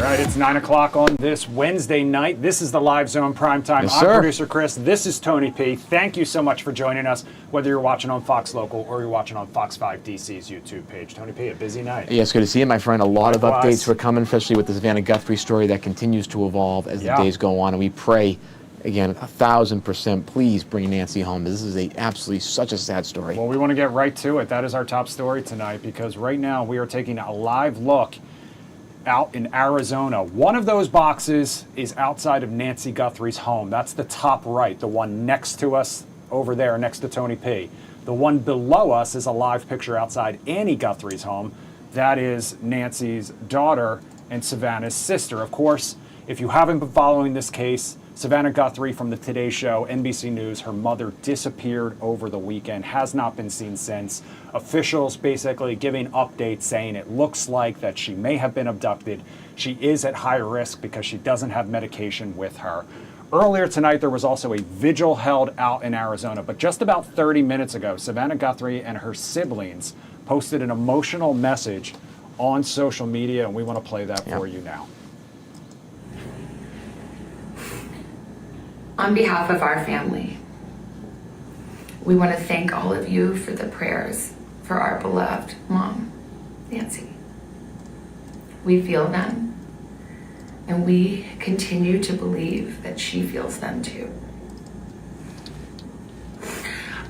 right, it's 9 o'clock on this Wednesday night. This is the live Zone Primetime. Yes, I'm sir. producer Chris. This is Tony P. Thank you so much for joining us, whether you're watching on Fox Local or you're watching on Fox 5 DC's YouTube page. Tony P, a busy night. Yeah, it's good to see you, my friend. A lot of Likewise. updates are coming, especially with the Savannah Guthrie story that continues to evolve as the days go on. And we pray, again, 1,000%, please bring Nancy home. This is absolutely such a sad story. Well, we want to get right to it. That is our top story tonight, because right now we are taking a live look out in Arizona. One of those boxes is outside of Nancy Guthrie's home. That's the top right, the one next to us over there, next to Tony P. The one below us is a live picture outside Annie Guthrie's home. That is Nancy's daughter and Savannah's sister. Of course, if you haven't been following this case, Savannah Guthrie from the Today Show, NBC News, her mother disappeared over the weekend, has not been seen since. Officials basically giving updates saying it looks like that she may have been abducted. She is at high risk because she doesn't have medication with her. Earlier tonight, there was also a vigil held out in Arizona, but just about 30 minutes ago, Savannah Guthrie and her siblings posted an emotional message on social media, and we want to play that for you now. On behalf of our family, we want to thank all of you for the prayers for our beloved mom, Nancy. We feel them, and we continue to believe that she feels them too.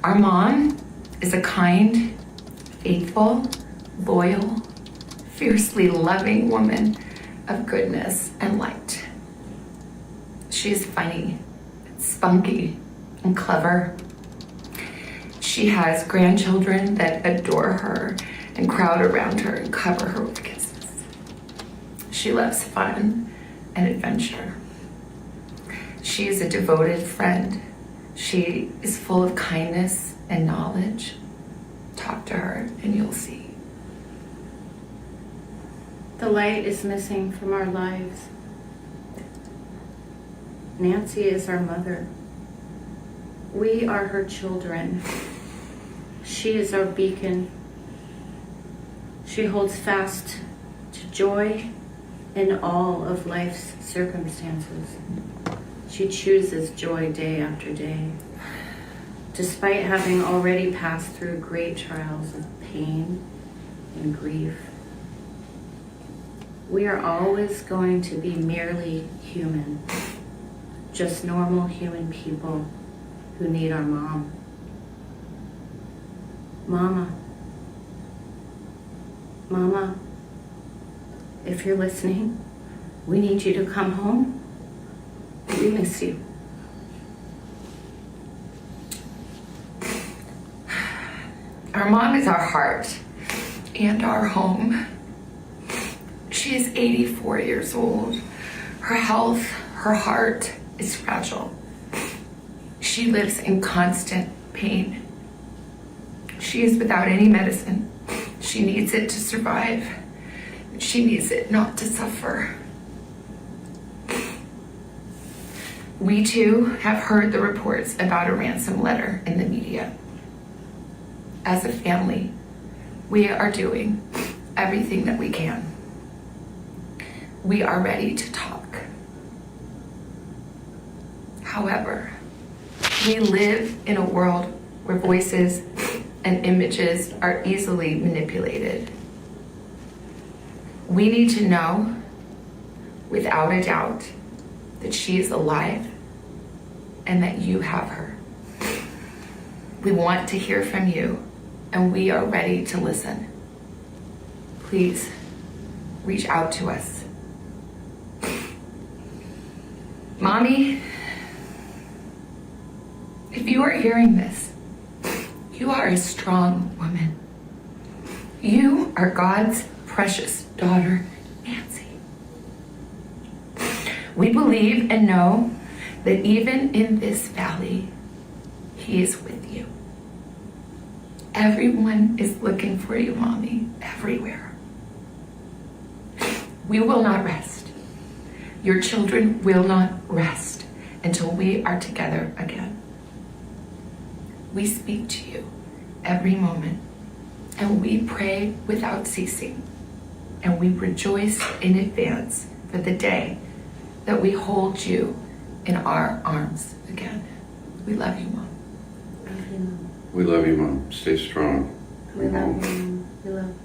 Our mom is a kind, faithful, loyal, fiercely loving woman of goodness and light. She's funny, spunky, and clever. She has grandchildren that adore her and crowd around her and cover her with kisses. She loves fun and adventure. She is a devoted friend. She is full of kindness and knowledge. Talk to her and you'll see. The light is missing from our lives. Nancy is our mother. We are her children. She is our beacon. She holds fast to joy in all of life's circumstances. She chooses joy day after day, despite having already passed through great trials of pain and grief. We are always going to be merely human. Just normal human people who need our mom. Mama, if you're listening, we need you to come home. We miss you. Our mom is our heart and our home. She is 84 years old. Her health, her heart is fragile. She lives in constant pain. She is without any medicine. She needs it to survive. She needs it not to suffer. We too have heard the reports about a ransom letter in the media. As a family, we are doing everything that we can. We are ready to talk. However, we live in a world where voices and images are easily manipulated. We need to know, without a doubt, that she is alive and that you have her. We want to hear from you, and we are ready to listen. Please reach out to us. Mommy, if you are hearing this, you are a strong woman. You are God's precious daughter, Nancy. We believe and know that even in this valley, He is with you. Everyone is looking for you, Mommy, everywhere. We will not rest. Your children will not rest until we are together again. We speak to you every moment, and we pray without ceasing, and we rejoice in advance for the day that we hold you in our arms again. We love you, Mom. Love you, Mom. We love you, Mom. Stay strong. We love you, Mom. We love you.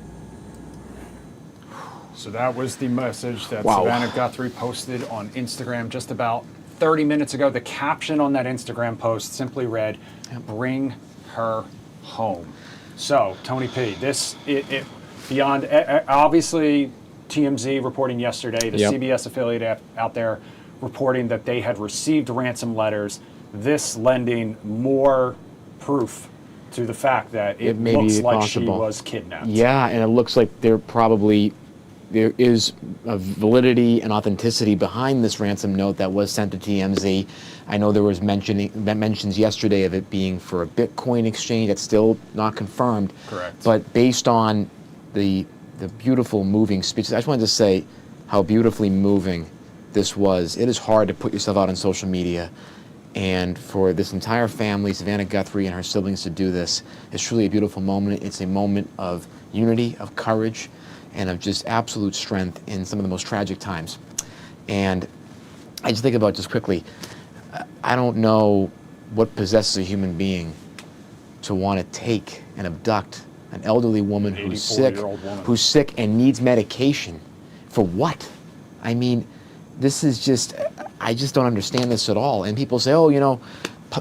So that was the message that Wow. Savannah Guthrie posted on Instagram just about 30 minutes ago. The caption on that Instagram post simply read, "Bring her home." So, Tony P, this, beyond, obviously, TMZ reporting yesterday, the Yep. CBS affiliate out there reporting that they had received ransom letters, this lending more proof to the fact that it may looks be like possible. she was kidnapped. Yeah, and it looks like there is a validity and authenticity behind this ransom note that was sent to TMZ. I know there was mentions yesterday of it being for a Bitcoin exchange. That's still not confirmed. Correct. But based on the beautiful, moving speeches, I just wanted to say how beautifully moving this was. It is hard to put yourself out on social media, and for this entire family, Savannah Guthrie and her siblings, to do this is truly a beautiful moment. It's a moment of unity, of courage, and of just absolute strength in some of the most tragic times. And I just think about, just quickly, I don't know what possesses a human being to want to take and abduct an elderly woman who's sick, 84-year-old woman. who's sick and needs medication. For what? I mean, this is just, I just don't understand this at all. And people say, oh, you know,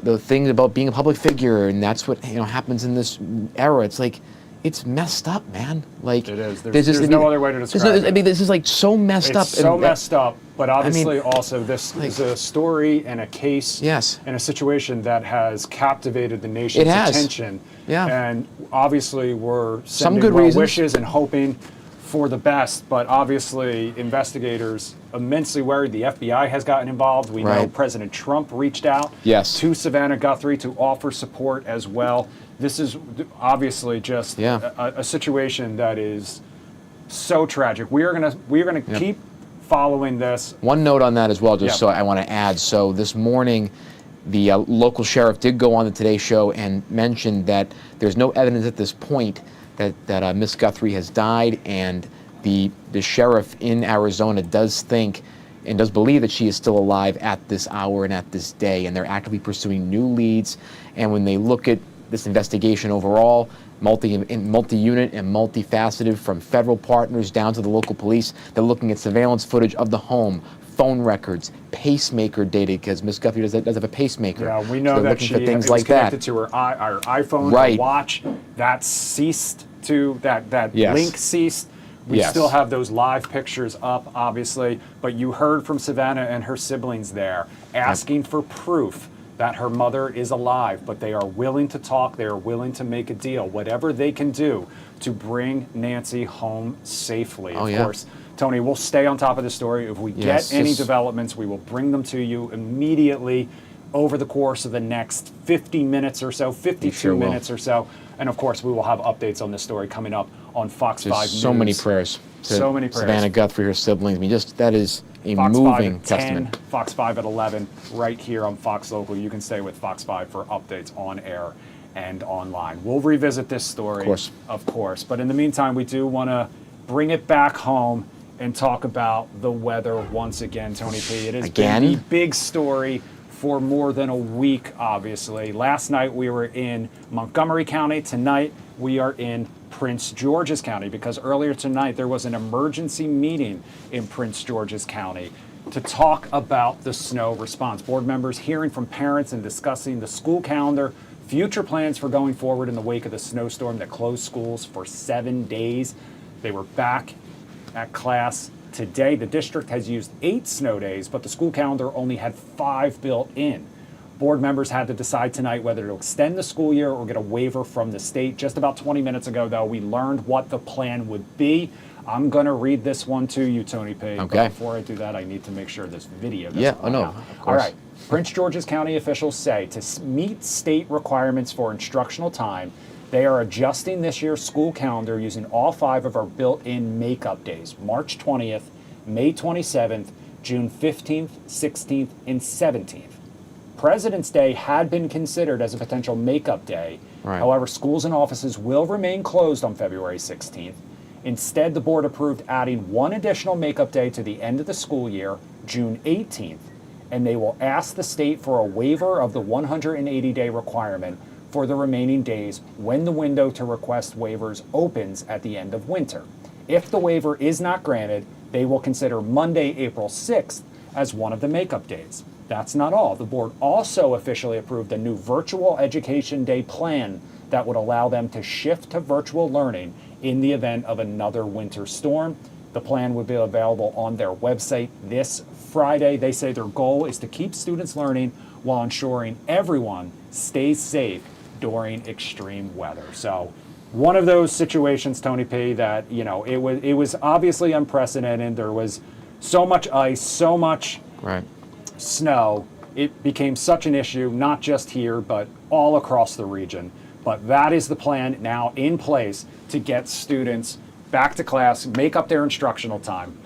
the thing about being a public figure, and that's what, you know, happens in this era. It's like, it's messed up, man. Like, It is. There's no other way to describe it. I mean, this is like so messed up. It's so messed up, but obviously mean, also this is a story and a case Yes. and a situation that has captivated the nation's It has. attention. Yeah. And obviously we're Some sending good well reasons. wishes and hoping for the best, but obviously investigators immensely worried. The FBI has gotten involved. We know Right. President Trump reached out Yes. to Savannah Guthrie to offer support as well. This is obviously just Yeah. a situation that is so tragic. We're gonna keep following this. One note on that as well, just Yeah. so I want to add. So this morning, the local sheriff did go on the Today Show and mentioned that there's no evidence at this point that Miss Guthrie has died, and the sheriff in Arizona does think and does believe that she is still alive at this hour and at this day, and they're actively pursuing new leads. And when they look at this investigation overall, multi-unit and multifaceted, from federal partners down to the local police, they're looking at surveillance footage of the home, phone records, pacemaker data, because Miss Guthrie does have a pacemaker. Yeah, we So know they're that looking she for things was like connected that. to her iPhone, Right. her watch. That ceased to that Yes. link ceased. We Yes. still have those live pictures up, obviously, but you heard from Savannah and her siblings there asking for proof that her mother is alive, but they are willing to talk, they are willing to make a deal, whatever they can do to bring Nancy home safely. Oh, of yeah. course, Tony, we'll stay on top of the story. If we Yes, get any just- developments, we will bring them to you immediately over the course of the next 50 minutes or so, 52 sure will. minutes or so. And of course, we will have updates on this story coming up on Fox 5 Just News. so many prayers to So many prayers. Savannah Guthrie, her siblings. I mean, just that is a Fox 5 moving at 10, testament. Fox 5 at 11, right here on Fox Local. You can stay with Fox 5 for updates on air and online. We'll revisit this story, of course. But in the meantime, we do want to bring it back home and talk about the weather once again, Tony P. It has been the big story for more than a week, obviously. Last night we were in Montgomery County. Tonight we are in Prince George's County, because earlier tonight there was an emergency meeting in Prince George's County to talk about the snow response. Board members hearing from parents and discussing the school calendar, future plans for going forward in the wake of the snowstorm that closed schools for 7 days. They were back at class today. The district has used 8 snow days, but the school calendar only had 5 built in. Board members had to decide tonight whether to extend the school year or get a waiver from the state. Just about 20 minutes ago, though, we learned what the plan would be. I'm going to read this one to you, Tony P. Okay. But before I do that, I need to make sure this video doesn't Yeah, run no, out. of course. All right. Prince George's County officials say to meet state requirements for instructional time, they are adjusting this year's school calendar using all 5 of our built-in makeup days: March 20th, May 27th, June 15th, 16th, and 17th. President's Day had been considered as a potential makeup day. Right. However, schools and offices will remain closed on February 16th, Instead, the board approved adding one additional makeup day to the end of the school year, June 18th, and they will ask the state for a waiver of the 180-day requirement for the remaining days when the window to request waivers opens at the end of winter. If the waiver is not granted, they will consider Monday, April 6th as one of the makeup days. That's not all. The board also officially approved a new virtual education day plan that would allow them to shift to virtual learning in the event of another winter storm. The plan would be available on their website this Friday. They say their goal is to keep students learning while ensuring everyone stays safe during extreme weather. So one of those situations, Tony P, that, you know, it was obviously unprecedented. There was so much ice, so much snow. It became such an issue, not just here, but all across the region. But that is the plan now in place to get students back to class, make up their instructional time.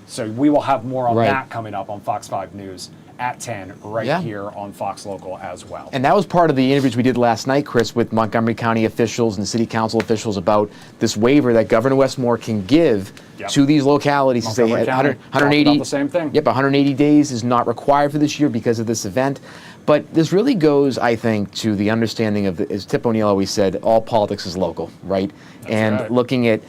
So we will have more on that coming up on Fox 5 News at 10 here on Fox Local as well. And that was part of the interviews we did last night, Chris, with Montgomery County officials and city council officials about this waiver that Governor Westmore can give to these localities. To say 180, the same thing. 180 days is not required for this year because of this event. But this really goes, I think, to the understanding of, as Tip O'Neill always said, all politics is local, right? And looking at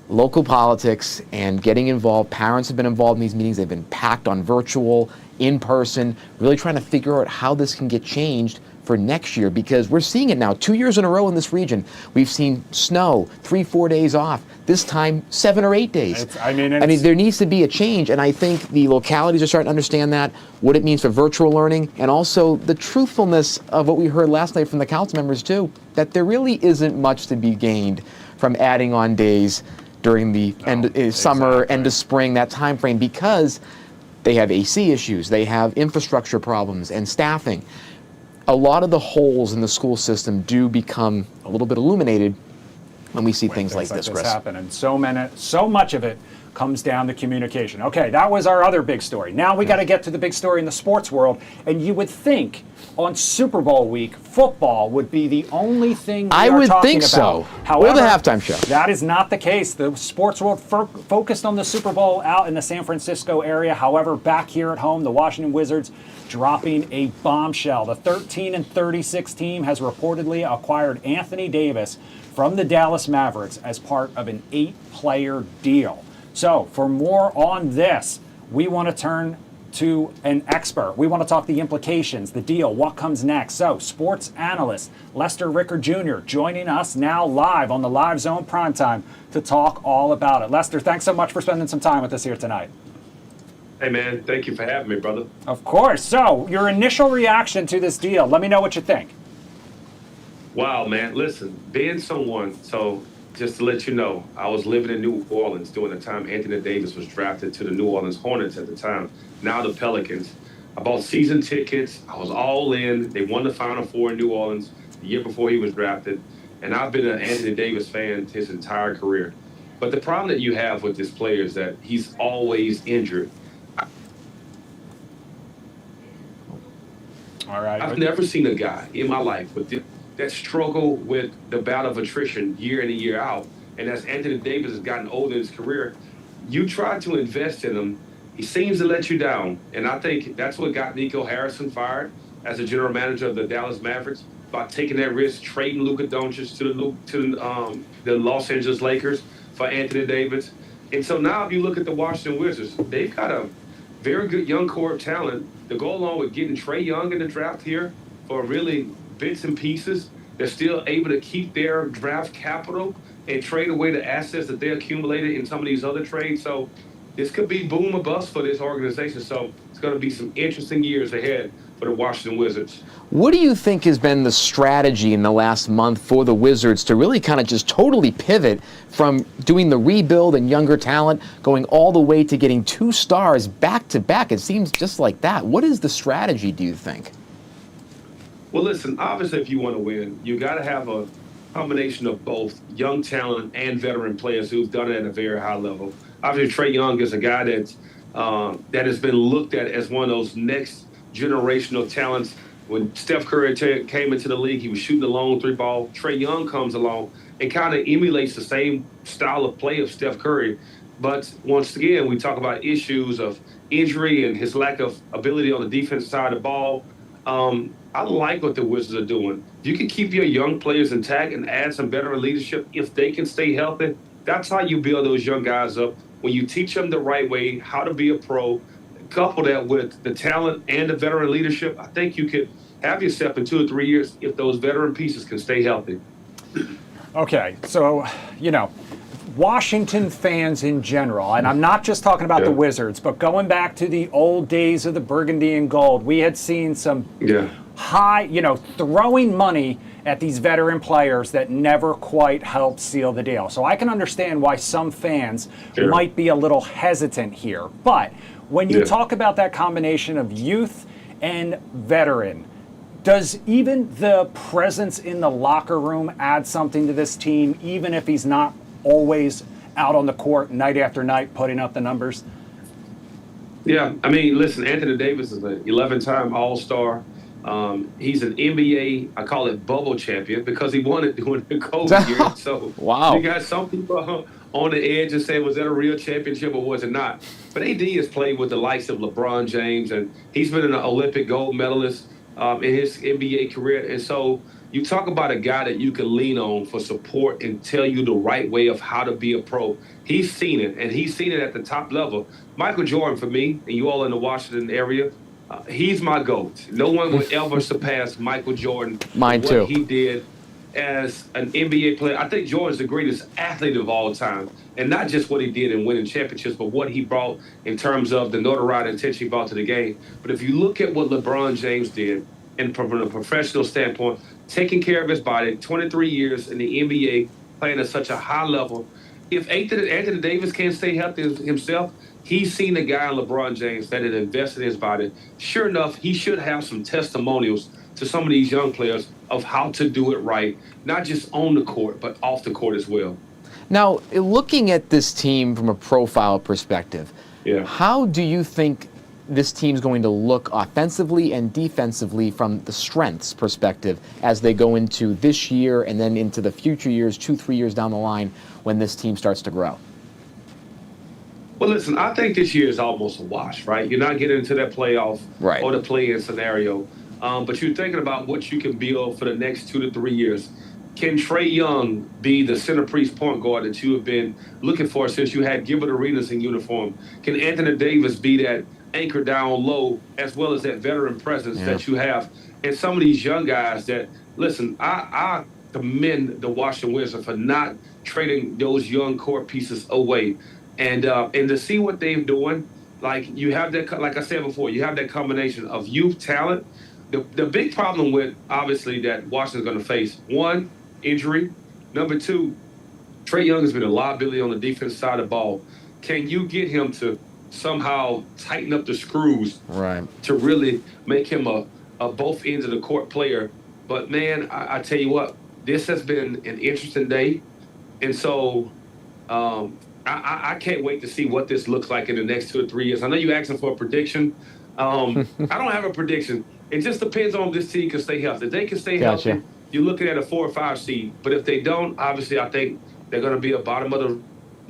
local politics and getting involved. Parents have been involved in these meetings. They've been packed on virtual, in person, really trying to figure out how this can get changed for next year, because we're seeing it now 2 years in a row in this region. We've seen snow, 3-4 days off. This time, 7 or 8 days. I mean, there needs to be a change, and I think the localities are starting to understand that, what it means for virtual learning, and also the truthfulness of what we heard last night from the council members too, that there really isn't much to be gained from adding on days during the summer, end of spring, that time frame, because they have AC issues, they have infrastructure problems and staffing. A lot of the holes in the school system do become a little bit illuminated when we see things like this, Chris. Happen, and so much of it comes down to communication. Okay, that was our other big story. Now we got to get to the big story in the sports world, and you would think on Super Bowl week, football would be the only thing we are talking about. So. However, or the halftime show. That is not the case. The sports world focused on the Super Bowl out in the San Francisco area. However, back here at home, the Washington Wizards dropping a bombshell. The 13-36 team has reportedly acquired Anthony Davis from the Dallas Mavericks as part of an 8-player deal. So for more on this, we want to turn to an expert. We want to talk the implications, the deal, what comes next. So sports analyst Lester Rickard Jr. joining us now live on the Live Zone Primetime to talk all about it. Lester, thanks so much for spending some time with us here tonight. Hey, man, thank you for having me, brother. Of course. So your initial reaction to this deal, let me know what you think. Wow, man, listen, being someone, so just to let you know, I was living in New Orleans during the time Anthony Davis was drafted to the New Orleans Hornets at the time, now the Pelicans. I bought season tickets. I was all in. They won the Final Four in New Orleans the year before he was drafted. And I've been an Anthony Davis fan his entire career. But the problem that you have with this player is that he's always injured. All right. I've never seen a guy in my life with that struggle with the bout of attrition year in and year out. And as Anthony Davis has gotten older in his career, you try to invest in him, he seems to let you down. And I think that's what got Nico Harrison fired as the general manager of the Dallas Mavericks, by taking that risk, trading Luka Doncic to the Los Angeles Lakers for Anthony Davis. And so now if you look at the Washington Wizards, they've got a very good young core of talent to go along with getting Trae Young in the draft here for really bits and pieces. They're still able to keep their draft capital and trade away the assets that they accumulated in some of these other trades. So this could be boom or bust for this organization. So it's going to be some interesting years ahead for the Washington Wizards. What do you think has been the strategy in the last month for the Wizards to really kind of just totally pivot from doing the rebuild and younger talent, going all the way to getting 2 stars back to back? It seems just like that. What is the strategy, do you think? Well, listen, obviously if you want to win, you got to have a combination of both young talent and veteran players who've done it at a very high level. Obviously, Trae Young is a guy that has been looked at as one of those next generational talents. When Steph Curry came into the league, he was shooting the long 3 ball. Trae Young comes along, it kind of emulates the same style of play of Steph Curry. But once again, we talk about issues of injury and his lack of ability on the defensive side of the ball. I like what the Wizards are doing. You can keep your young players intact and add some veteran leadership if they can stay healthy. That's how you build those young guys up. When you teach them the right way, how to be a pro, couple that with the talent and the veteran leadership, I think you could have yourself in 2 or 3 years if those veteran pieces can stay healthy. Okay, so, Washington fans in general, and I'm not just talking about the Wizards, but going back to the old days of the burgundy and gold, we had seen some high, throwing money at these veteran players that never quite helped seal the deal. So I can understand why some fans might be a little hesitant here. But when you talk about that combination of youth and veteran, does even the presence in the locker room add something to this team, even if he's not always out on the court night after night putting up the numbers? Yeah, I mean, listen, Anthony Davis is an 11-time All-Star. He's an NBA, I call it bubble champion, because he won it during the COVID year. So you got some people on the edge and say, was that a real championship or was it not? But AD has played with the likes of LeBron James, and he's been an Olympic gold medalist in his NBA career. And so you talk about a guy that you can lean on for support and tell you the right way of how to be a pro. He's seen it, and he's seen it at the top level. Michael Jordan, for me, and you all in the Washington area, he's my GOAT. No one will ever surpass Michael Jordan. Mine too. What he did as an NBA player. I think Jordan's the greatest athlete of all time. And not just what he did in winning championships, but what he brought in terms of the notoriety and attention he brought to the game. But if you look at what LeBron James did, and from a professional standpoint, taking care of his body, 23 years in the NBA, playing at such a high level, if Anthony Davis can't stay healthy himself, he's seen a guy in LeBron James that had invested in his body. Sure enough, he should have some testimonials to some of these young players of how to do it right, not just on the court, but off the court as well. Now, looking at this team from a profile perspective, how do you think this team's going to look offensively and defensively from the strengths perspective as they go into this year and then into the future years, 2-3 years down the line when this team starts to grow? Well, listen, I think this year is almost a wash, right? You're not getting into that playoff or the play-in scenario, but you're thinking about what you can build for the next 2 to 3 years. Can Trae Young be the centerpiece point guard that you have been looking for since you had Gilbert Arenas in uniform? Can Anthony Davis be that anchor down low, as well as that veteran presence that you have? And some of these young guys that, listen, I commend the Washington Wizards for not trading those young core pieces away. And to see what they're doing, like you have that, like I said before, you have that combination of youth, talent. The big problem with, obviously, that Washington's going to face, one, injury. Number two, Trae Young has been a liability on the defense side of the ball. Can you get him to somehow tighten up the screws to really make him a both ends of the court player? But, man, I tell you what, this has been an interesting day. And so I can't wait to see what this looks like in the next 2 or 3 years. I know you're asking for a prediction. I don't have a prediction. It just depends on if this team can stay healthy. If they can stay healthy, you're looking at a 4 or 5 seed. But if they don't, obviously I think they're going to be a bottom of the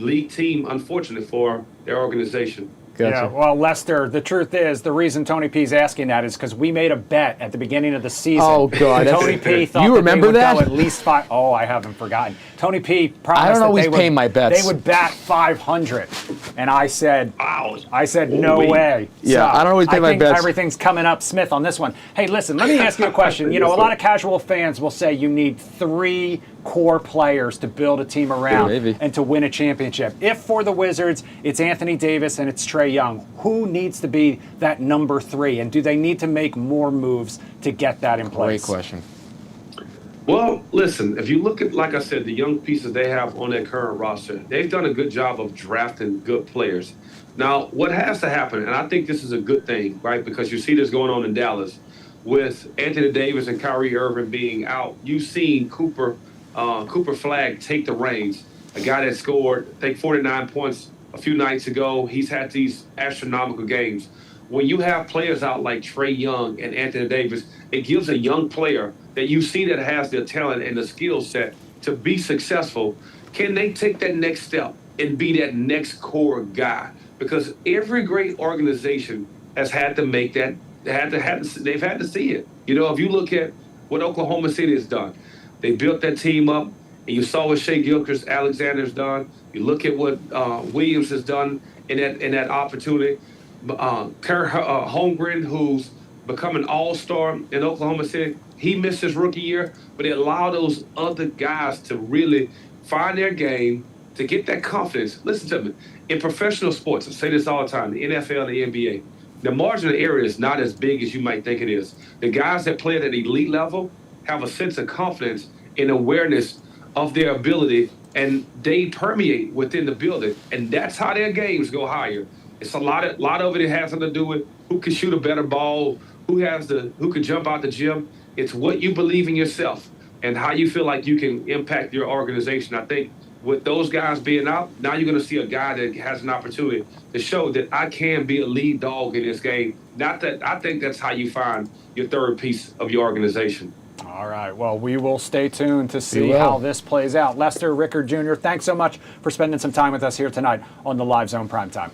league team, unfortunately, for their organization. Yeah, well, Lester, the truth is, the reason Tony P's asking that is because we made a bet at the beginning of the season. Oh, God. Tony P thought you remember they would that? go at least 5. Oh, I haven't forgotten. Tony P promised I don't always that pay my bets. They would bat 500. And I said, no way. Yeah, So I don't always pay my bets. I think everything's coming up Smith on this one. Hey, listen, let me ask you a question. A lot of casual fans will say you need 3 core players to build a team around and to win a championship. If for the Wizards, it's Anthony Davis and it's Trae Young, who needs to be that number 3? And do they need to make more moves to get that in place? Great question. Well, listen, if you look at, like I said, the young pieces they have on their current roster, they've done a good job of drafting good players. Now, what has to happen, and I think this is a good thing, right, because you see this going on in Dallas with Anthony Davis and Kyrie Irving being out. You've seen Cooper Flag take the reins, a guy that scored, I think, 49 points a few nights ago. He's had these astronomical games. When you have players out like Trae Young and Anthony Davis, it gives a young player that you see that has the talent and the skill set to be successful, can they take that next step and be that next core guy? Because every great organization has had to make that, they've had to see it. You know, if you look at what Oklahoma City has done, they built that team up, and you saw what Shea Gilchrist-Alexander's done. You look at what Williams has done in that opportunity. Kerr Holmgren, who's become an all-star in Oklahoma City, he missed his rookie year, but it allowed those other guys to really find their game, to get that confidence. Listen to me. In professional sports, I say this all the time, the NFL and the NBA, the margin of error is not as big as you might think it is. The guys that play at an elite level have a sense of confidence and awareness of their ability, and they permeate within the building, and that's how their games go higher. It's a lot of it has something to do with who can shoot a better ball, who can jump out the gym. It's what you believe in yourself and how you feel like you can impact your organization. I think with those guys being out, now you're going to see a guy that has an opportunity to show that I can be a lead dog in this game. Not that I think that's how you find your third piece of your organization. All right. Well, we will stay tuned to see how this plays out. Lester Rickard Jr., thanks so much for spending some time with us here tonight on the Live Zone Primetime.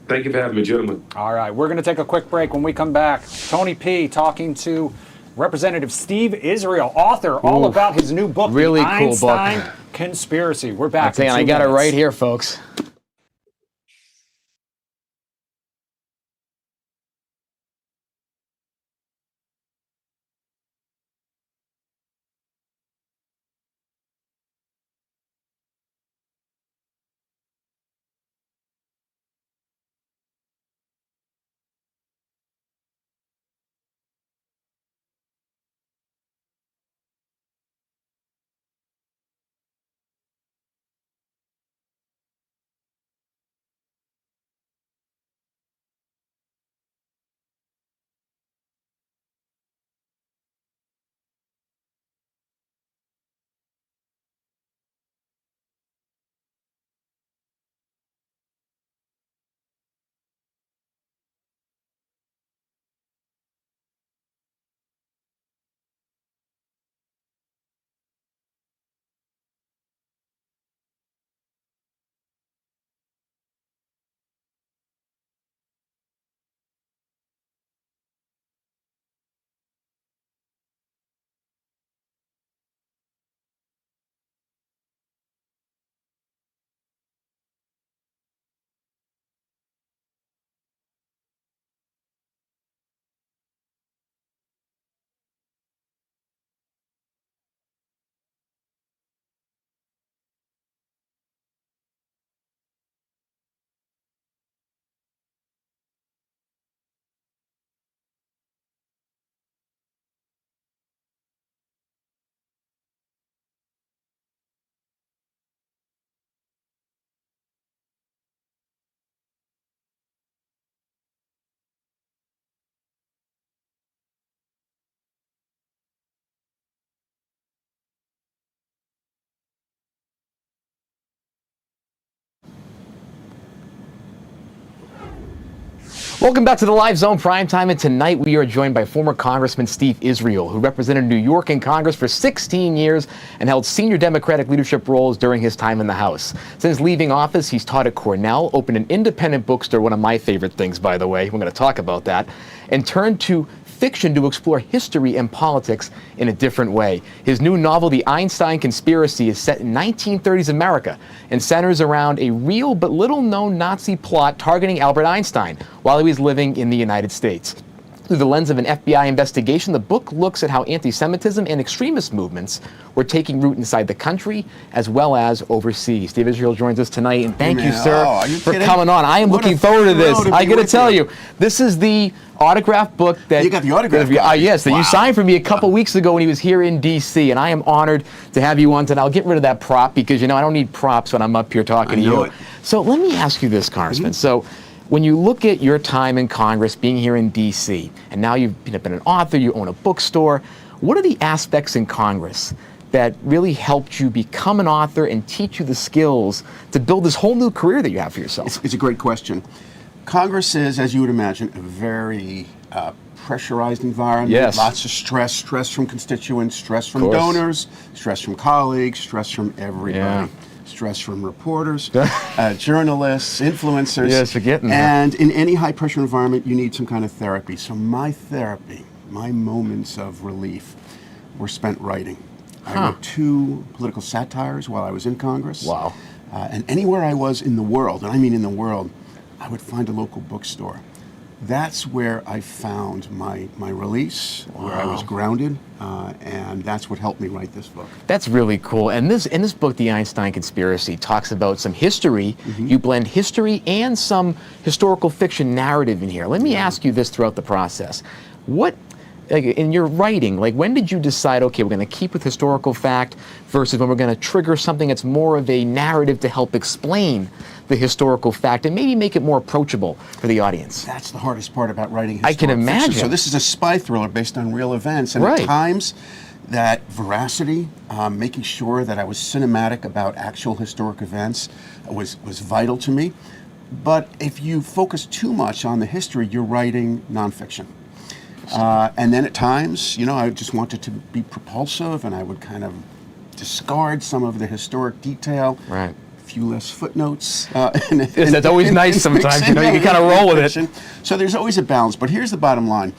Thank you for having me, gentlemen. All right. We're going to take a quick break. When we come back, Tony P. talking to Representative Steve Israel, author, all about his new book, really The cool Einstein book. Conspiracy. We're back. I got it right here, folks. Welcome back to the Live Zone Primetime, and tonight we are joined by former Congressman Steve Israel, who represented New York in Congress for 16 years and held senior Democratic leadership roles during his time in the House. Since leaving office, he's taught at Cornell, opened an independent bookstore, one of my favorite things, by the way, we're going to talk about that, and turned to fiction to explore history and politics in a different way. His new novel, The Einstein Conspiracy, is set in 1930s America and centers around a real but little-known Nazi plot targeting Albert Einstein while he was living in the United States. Through the lens of an FBI investigation, the book looks at how anti-Semitism and extremist movements were taking root inside the country as well as overseas. Steve Israel joins us tonight, and thank you, sir, for coming on. I am looking forward to this. I got to tell you, this is the autographed book that you got the autograph. Yes, that you signed for me a couple weeks ago when he was here in D.C., and I am honored to have you on tonight. I'll get rid of that prop because, you know, I don't need props when I'm up here talking to you. So let me ask you this, Congressman. So when you look at your time in Congress, being here in D.C., and now you've been an author, you own a bookstore, what are the aspects in Congress that really helped you become an author and teach you the skills to build this whole new career that you have for yourself? It's a great question. Congress is, as you would imagine, a very pressurized environment, Yes. lots of stress from constituents, stress from course. donors, stress from colleagues, stress from everybody. Yeah. Stress from reporters, journalists, influencers. Yes, forgetting that. And in any high pressure environment, you need some kind of therapy. So my therapy, my moments of relief were spent writing. I wrote 2 political satires while I was in Congress. Wow. And anywhere I was in the world, and I mean in the world, I would find a local bookstore. That's where I found my release, where I was grounded, and that's what helped me write this book. That's really cool. And in this book, The Einstein Conspiracy, talks about some history. You blend history and some historical fiction narrative in here. Let me ask you this throughout the process. What, like, in your writing, like, when did you decide, okay, we're going to keep with historical fact versus when we're going to trigger something that's more of a narrative to help explain the historical fact and maybe make it more approachable for the audience? That's the hardest part about writing I historic can imagine. fiction. So this is a spy thriller based on real events, and Right. at times that veracity, making sure that I was cinematic about actual historic events was vital to me. But if you focus too much on the history, you're writing nonfiction. And then at times, you know, I just wanted to be propulsive, and I would kind of discard some of the historic detail. Right. A few less footnotes. That's always nice sometimes, you know, you can kind of roll with it. So there's always a balance, but here's the bottom line.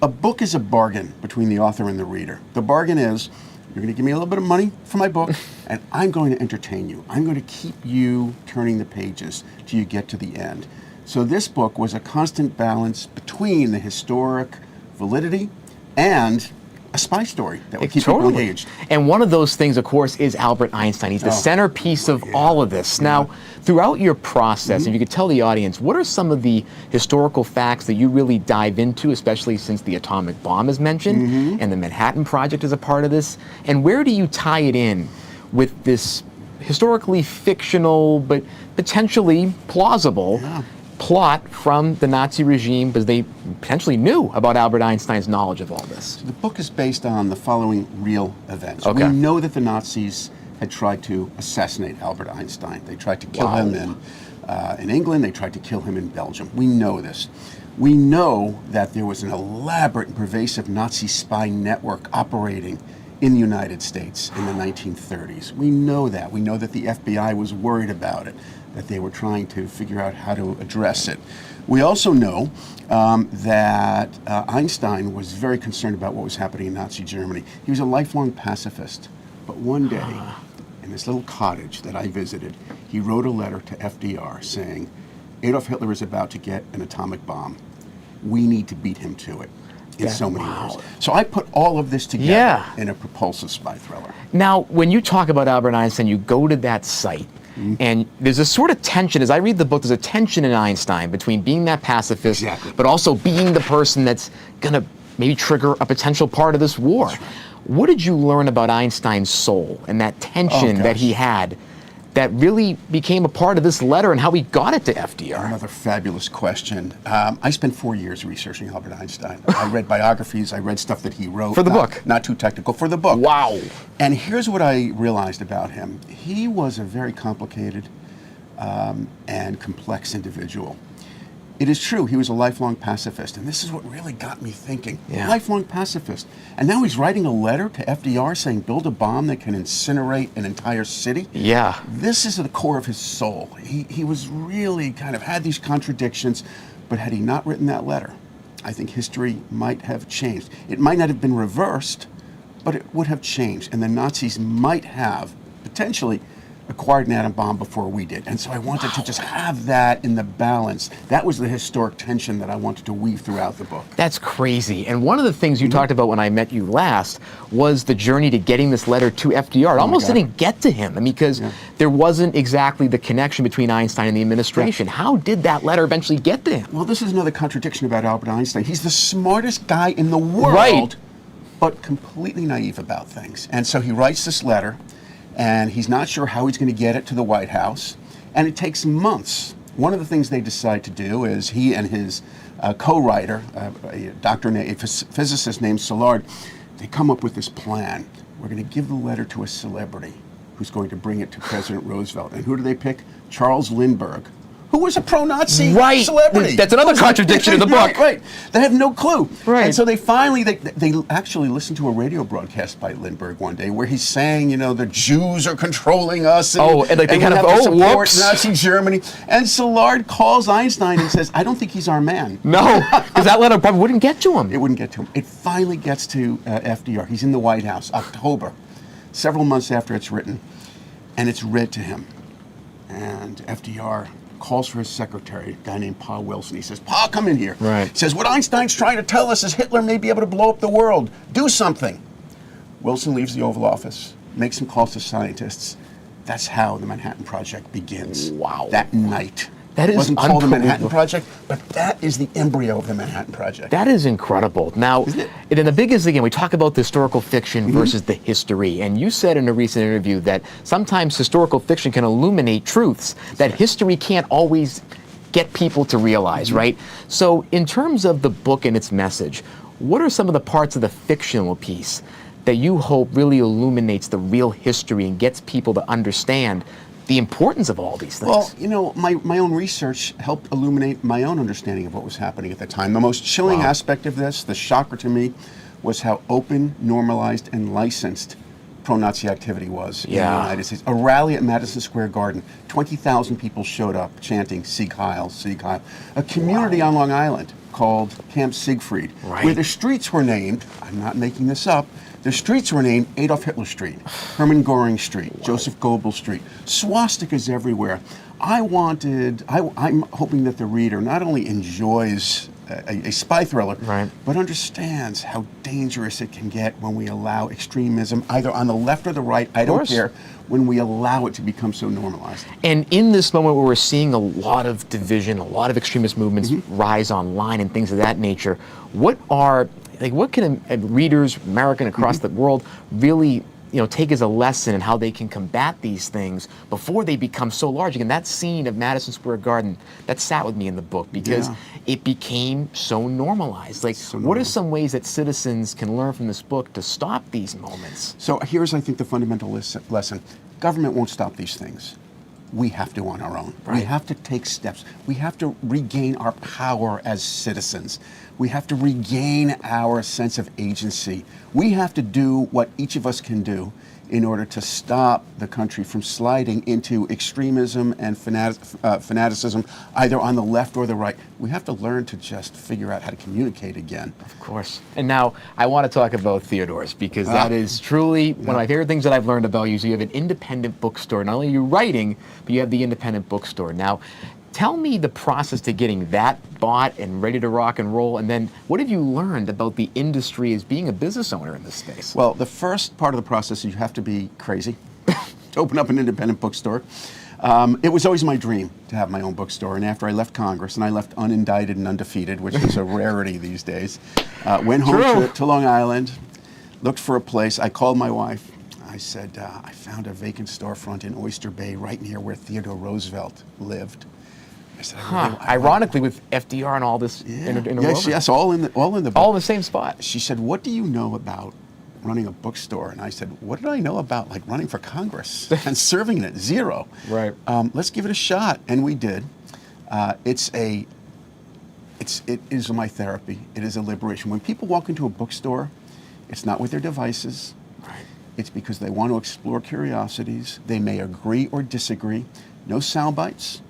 A book is a bargain between the author and the reader. The bargain is, you're going to give me a little bit of money for my book, and I'm going to entertain you. I'm going to keep you turning the pages till you get to the end. So this book was a constant balance between the historic validity and a spy story that would keep people engaged. And one of those things, of course, is Albert Einstein. He's the centerpiece of all of this. Now, throughout your process, if you could tell the audience, what are some of the historical facts that you really dive into, especially since the atomic bomb is mentioned and the Manhattan Project is a part of this? And where do you tie it in with this historically fictional but potentially plausible plot from the Nazi regime, because they potentially knew about Albert Einstein's knowledge of all this? The book is based on the following real events. Okay. We know that the Nazis had tried to assassinate Albert Einstein. They tried to kill him in England. They tried to kill him in Belgium. We know this. We know that there was an elaborate and pervasive Nazi spy network operating in the United States in the 1930s. We know that. We know that the FBI was worried about it, that they were trying to figure out how to address it. We also know that Einstein was very concerned about what was happening in Nazi Germany. He was a lifelong pacifist, but one day, in this little cottage that I visited, he wrote a letter to FDR saying, Adolf Hitler is about to get an atomic bomb. We need to beat him to it. In so many words. So I put all of this together in a propulsive spy thriller. Now, when you talk about Albert Einstein, you go to that site, and there's a sort of tension. As I read the book, there's a tension in Einstein between being that pacifist, but also being the person that's going to maybe trigger a potential part of this war. What did you learn about Einstein's soul and that tension that he had that really became a part of this letter and how he got it to FDR? Another fabulous question. I spent 4 years researching Albert Einstein. I read biographies, I read stuff that he wrote. For the book? Not too technical, for the book. Wow. And here's what I realized about him. He was a very complicated and complex individual. It is true, he was a lifelong pacifist, and this is what really got me thinking. Lifelong pacifist. And now he's writing a letter to FDR saying, build a bomb that can incinerate an entire city? Yeah. This is the core of his soul. He was really kind of had these contradictions, but had he not written that letter, I think history might have changed. It might not have been reversed, but it would have changed, and the Nazis might have potentially acquired an atom bomb before we did. And so I wanted to just have that in the balance. That was the historic tension that I wanted to weave throughout the book. That's crazy. And one of the things you talked about when I met you last was the journey to getting this letter to FDR. It almost didn't get to him, because there wasn't exactly the connection between Einstein and the administration. How did that letter eventually get to him? Well, this is another contradiction about Albert Einstein. He's the smartest guy in the world, but completely naive about things. And so he writes this letter, and he's not sure how he's going to get it to the White House, and it takes months. One of the things they decide to do is he and his co-writer, a physicist named Szilard, they come up with this plan. We're going to give the letter to a celebrity who's going to bring it to President Roosevelt. And who do they pick? Charles Lindbergh, who was a pro-Nazi Right. celebrity. That's another contradiction in the book. Right. They have no clue. Right. And so they finally, they actually listened to a radio broadcast by Lindbergh one day where he's saying, you know, the Jews are controlling us. And like they we kind of, have to support whoops. Nazi Germany. And Szilard calls Einstein and says, I don't think he's our man. No, because that letter probably wouldn't get to him. It wouldn't get to him. It finally gets to FDR. He's in the White House, October, several months after it's written, and it's read to him. And FDR calls for his secretary, a guy named Pa Wilson. He says, Pa, come in here. Right. He says, what Einstein's trying to tell us is Hitler may be able to blow up the world. Do something. Wilson leaves the Oval Office, makes some calls to scientists. That's how the Manhattan Project begins. Wow. That night. That is It wasn't called the Manhattan unbelievable. Project, but that is the embryo of the Manhattan Project. That is incredible. Now, and then the biggest, again, we talk about the historical fiction versus the history. And you said in a recent interview that sometimes historical fiction can illuminate truths that history can't always get people to realize, right? So in terms of the book and its message, what are some of the parts of the fictional piece that you hope really illuminates the real history and gets people to understand the importance of all these things? Well, you know, my own research helped illuminate my own understanding of what was happening at the time. The most chilling aspect of this, the shocker to me, was how open, normalized, and licensed pro-Nazi activity was in the United States. A rally at Madison Square Garden, 20,000 people showed up chanting Sieg Heil, Sieg Heil. A community on Long Island called Camp Siegfried, where the streets were named, I'm not making this up, the streets were named Adolf Hitler Street, Hermann Goring Street, Joseph Goebbels Street, swastikas everywhere. I'm hoping that the reader not only enjoys a spy thriller, but understands how dangerous it can get when we allow extremism, either on the left or the right, I don't care, when we allow it to become so normalized. And in this moment where we're seeing a lot of division, a lot of extremist movements rise online and things of that nature, what can readers, American across the world, really take as a lesson in how they can combat these things before they become so large? Again, that scene of Madison Square Garden, that sat with me in the book because it became so normalized. What are some ways that citizens can learn from this book to stop these moments? So here's, I think, the fundamental lesson. Government won't stop these things. We have to on our own. We have to take steps. We have to regain our power as citizens. We have to regain our sense of agency. We have to do what each of us can do in order to stop the country from sliding into extremism and fanaticism, either on the left or the right. We have to learn to just figure out how to communicate again. Of course. And now I want to talk about Theodore's, because that is truly one of my favorite things that I've learned about you. So you have an independent bookstore. Not only are you writing, but you have the independent bookstore. Now, tell me the process to getting that bought and ready to rock and roll, and then what have you learned about the industry as being a business owner in this space? Well, the first part of the process is you have to be crazy to open up an independent bookstore. It was always my dream to have my own bookstore, and after I left Congress, and I left unindicted and undefeated, which is a rarity these days, went home to Long Island, looked for a place. I called my wife. I said, I found a vacant storefront in Oyster Bay right near where Theodore Roosevelt lived. I said, ironically, with FDR and all this yes, all in the book. All in the same spot. She said, what do you know about running a bookstore? And I said, what did I know about running for Congress and serving in it? Zero. Right. Let's give it a shot, and we did. It is my therapy. It is a liberation. When people walk into a bookstore, it's not with their devices. Right. It's because they want to explore curiosities. They may agree or disagree. No sound bites.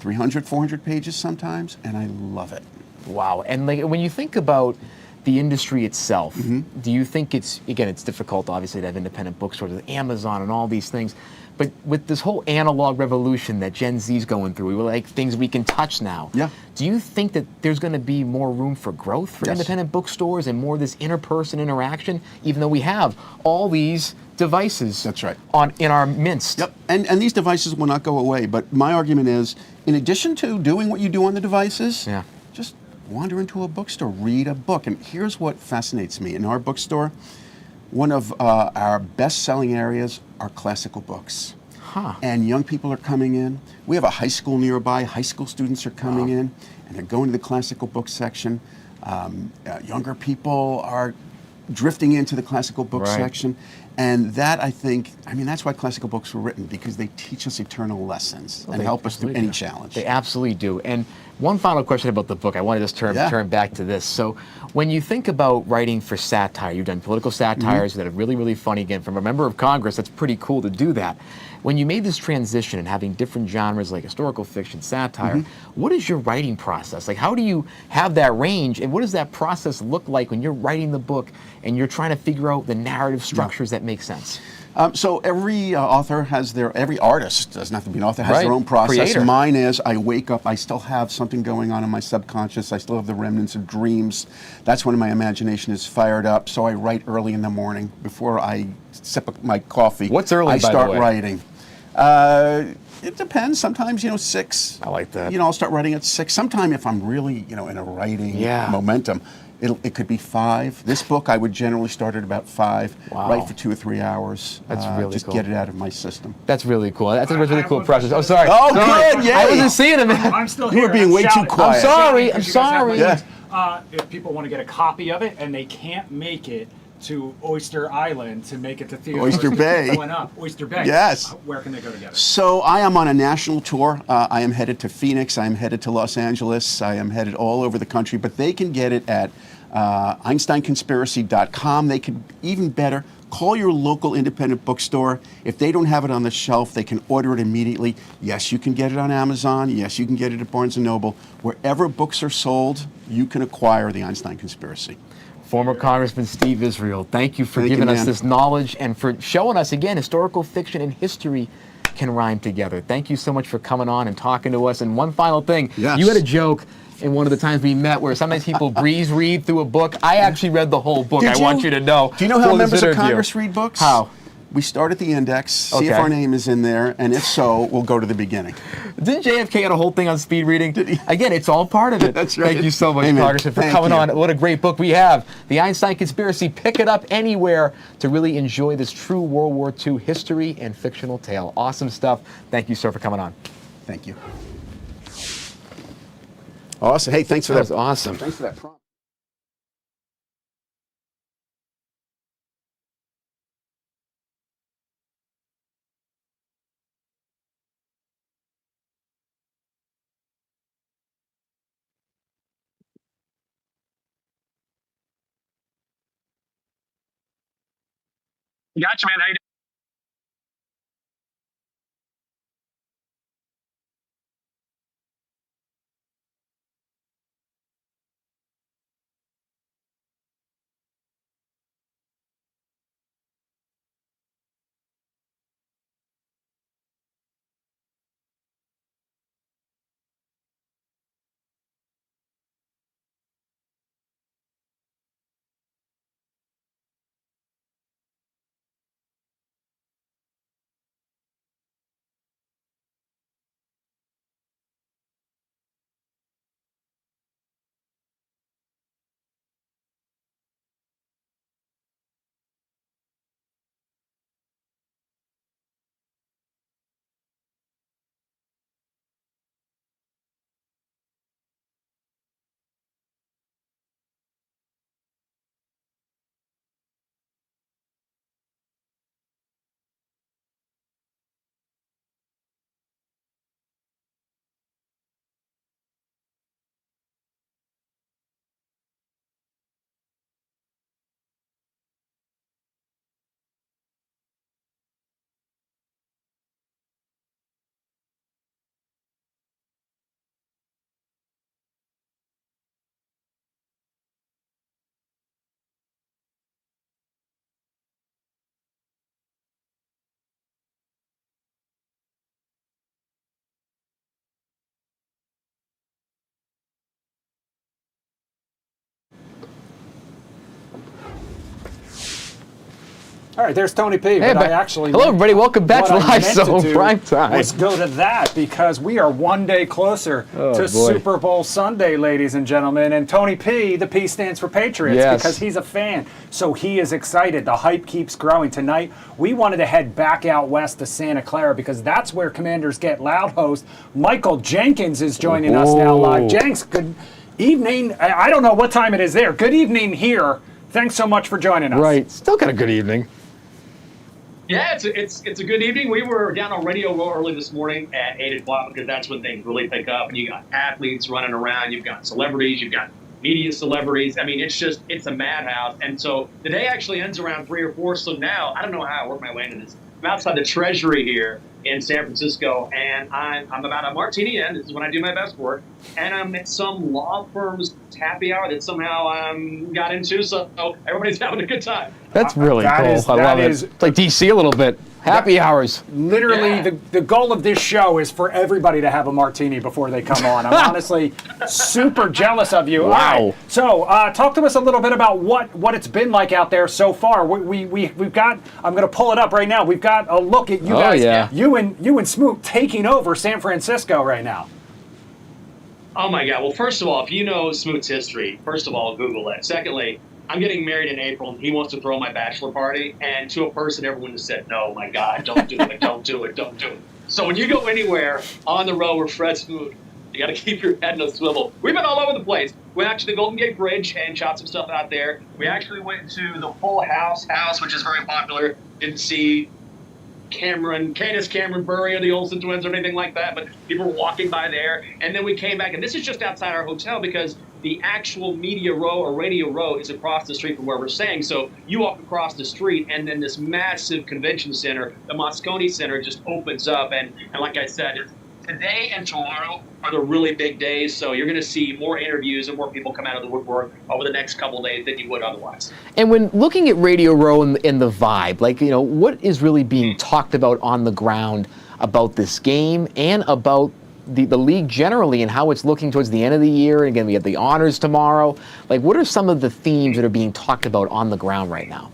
300, 400 pages sometimes, and I love it. Wow. And when you think about the industry itself, do you think it's difficult, obviously, to have independent bookstores with Amazon and all these things, but with this whole analog revolution that Gen Z's going through, we like things we can touch now. Yeah. Do you think that there's going to be more room for growth for independent bookstores and more of this inter-person interaction, even though we have all these devices in our midst? Yep, and these devices will not go away, but my argument is, in addition to doing what you do on the devices, just wander into a bookstore, read a book. And here's what fascinates me. In our bookstore, one of our best-selling areas are classical books. And young people are coming in. We have a high school nearby. High school students are coming in, and they're going to the classical book section. Younger people are drifting into the classical book section, And that, I think, that's why classical books were written, because they teach us eternal lessons and help us through any challenge. They absolutely do. And one final question about the book. I want to just turn back to this. So when you think about writing for satire, you've done political satires that are really, really funny. Again, from a member of Congress, that's pretty cool to do that. When you made this transition and having different genres like historical fiction, satire, what is your writing process? Like, how do you have that range, and what does that process look like when you're writing the book and you're trying to figure out the narrative structures that make sense? So every author has every artist, doesn't have to be an author, has their own process. Creator. Mine is, I wake up, I still have something going on in my subconscious, I still have the remnants of dreams. That's when my imagination is fired up, so I write early in the morning before I sip my coffee. What's early, I by the start way? writing. It depends. Sometimes, 6. I like that. I'll start writing at 6. Sometimes if I'm really, in a writing momentum, it could be 5. This book, I would generally start at about 5, write for 2 or 3 hours. That's really just cool. get it out of my system. That's really cool. That's a really cool process. Oh, sorry. Oh, Sorry. good. Yay. I wasn't seeing him. I'm still You here. were being way too shouting. quiet. I'm sorry. Shouting I'm 'cause you guys have sorry. my link. If people want to get a copy of it and they can't make it to Oyster Island to make it to theater. Oyster Bay. Going up. Oyster Bay. Yes. Where can they go to get it? So I am on a national tour. I am headed to Phoenix. I am headed to Los Angeles. I am headed all over the country. But they can get it at EinsteinConspiracy.com. They can, even better, call your local independent bookstore. If they don't have it on the shelf, they can order it immediately. Yes, you can get it on Amazon. Yes, you can get it at Barnes & Noble. Wherever books are sold, you can acquire the Einstein Conspiracy. Former Congressman Steve Israel, thank you for giving us this knowledge and for showing us, again, historical fiction and history can rhyme together. Thank you so much for coming on and talking to us. And one final thing, you had a joke in one of the times we met where sometimes people breeze read through a book. I actually read the whole book. I want you to know. Do you know how members of Congress read books? How? We start at the index, see if our name is in there, and if so, we'll go to the beginning. Didn't JFK get a whole thing on speed reading? Did he? Again, it's all part of it. That's right. Thank you so much, Amen. Congressman, for Thank coming you. on. What a great book we have. The Einstein Conspiracy. Pick it up anywhere to really enjoy this true World War II history and fictional tale. Awesome stuff. Thank you, sir, for coming on. Thank you. Awesome. Hey, thanks for that. That was awesome. Thanks for that prompt. Gotcha, man. How you doing? All right, there's Tony P. But I actually hello, everybody. Welcome back to what I Live meant to Zone do Primetime. Let's go to that because we are one day closer to boy. Super Bowl Sunday, ladies and gentlemen. And Tony P, the P stands for Patriots Yes. because he's a fan. So he is excited. The hype keeps growing. Tonight, we wanted to head back out west to Santa Clara because that's where Commanders Get Loud host Michael Jenkins is joining us now live. Jenks, good evening. I don't know what time it is there. Good evening here. Thanks so much for joining us. Right. Still got a good evening. Yeah, it's a good evening. We were down on Radio Row early this morning at 8 o'clock because that's when things really pick up. And you got athletes running around, you've got celebrities, you've got media celebrities. I mean, it's a madhouse. And so the day actually ends around 3 or 4. So now I don't know how I work my way into this. I'm outside the Treasury here in San Francisco, and I'm about a martini in. This is when I do my best work, and I'm at some law firm's happy hour that somehow got into. So everybody's having a good time. That's really That cool. is- I that love is- it. It's like DC a little bit. Happy hours. Literally, Yeah. the goal of this show is for everybody to have a martini before they come on. I'm honestly super jealous of you. Wow. All right. So, talk to us a little bit about what it's been like out there so far. We've got. I'm going to pull it up right now. We've got a look at you guys. yeah. You and Smoot taking over San Francisco right now. Oh my God. Well, first of all, if you know Smoot's history, first of all, Google it. Secondly, I'm getting married in April, and he wants to throw my bachelor party. And to a person, everyone has said, no, my God, don't do it, don't do it, don't do it. So when you go anywhere on the road with Fred Smoot, you got to keep your head in a swivel. We've been all over the place. We went to the Golden Gate Bridge and shot some stuff out there. We actually went to the Full House, which is very popular. Didn't see Candace Cameron Bure or the Olsen twins or anything like that, but people were walking by there. And then we came back, and this is just outside our hotel because the actual media row or radio row is across the street from where we're staying. So you walk across the street, and then this massive convention center, the Moscone Center, just opens up. And like I said, today and tomorrow are the really big days. So you're going to see more interviews and more people come out of the woodwork over the next couple of days than you would otherwise. And when looking at Radio Row and the vibe, like, what is really being talked about on the ground about this game and about the league generally and how it's looking towards the end of the year? And again, we have the honors tomorrow. Like, what are some of the themes that are being talked about on the ground right now?